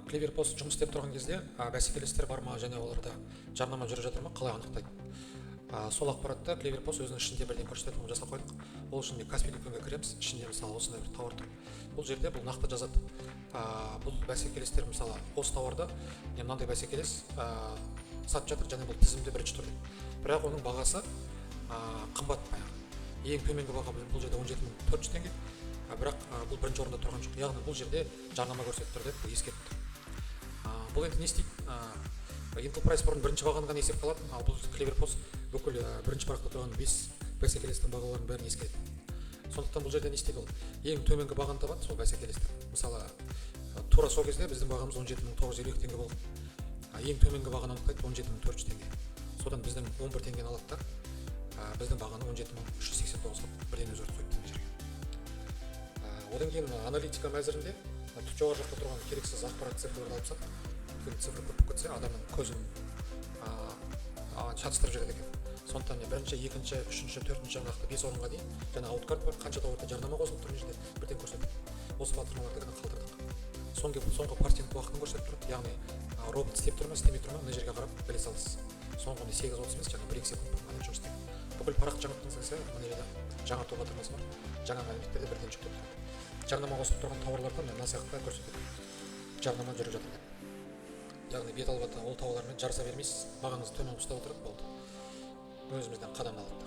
Клевер пост жұмыс істеп тұрған кезде бәсекелестер бар ма және оларда жарнама жүріп жатыр ма, қалай анықтайды? Сол ақпаратты Клевер пост өзінің ішінде бірден көрсететін жасап қойдық. Ол үшін Каспий дүкенге кіреміз, ішінде мысалы осындай бір тауар тұр. Бұл жерде бұл нақты жазады. Бұл бәсекелестер мысалы осы тауарды мынандай бәсекелес сатып жатыр және бұл тізімде бірінші тұр дейді. Бірақ оның бағасы қымбат баяғы. Ең төменгі баға бұл жерде 17.400 теңге. Бірақ бұл бірінші орында тұрған жоқ. Яғни бұл жерде жарнама көрсетіп тұр деп ескертіп тұр. Бұл енді не істейді? Инфо прайс бұрын бірінші бағаны ғана есепке алады, ал бұл Клевер пост бүкіл бірінші парақта тұрған 5 бәсекелестің бағаларын бәрін ескереді. Сондықтан бұл жерде не істейді ол? Ең төменгі бағаны табады сол бәсекелестер. Мысалы, тура сол кезде біздің бағамыз 17.952 теңге болған. Ең төменгі бағаны анықтайды 17.400 теңге. Содан біздің 11 теңгені алады да біздің бағаны 17.389-ға бірден өзгертіп қойды теңге жерге. Одан кейін аналитика мәзірінде жоғары жақта тұрған керексіз ақпарат цифрларды алып тастады. Цифр көп кетсе адамның көзін шатыстырып жібереді екен. Сондықтан бірінші, екінші, үшінші, төртінші нақты 5 орынға дейін жаңа ауткарт бар, қанша тауарда жарнама қосылып тұр жерде бірден көрсетеді. Осы платформаларды ғана қалдырдық. Соңғы партияның уақытын көрсетіп тұрады. Яғни робот істеп тұр ма, істемей тұр ма, мына жерге қарап біле саласыз. Соңғы 8:30 емес, жаңа 1-2 секунд ғана жұмыс істейді. Бүкіл парақ жаңартқыңыз келсе, мына жерде жаңарту батырмасы бар. Жаңа мәліметтерді бірден жүктеп тұрады. Жарнама қосып тұрған тауарлардан мына сияқты көрсетеді. Жарнама жүріп жатыр деп. Яғни бет албата ол тауарлармен жарыса бермейсіз, бағаңызды төмен ұстап отырып болды. Өзімізден қадам алады.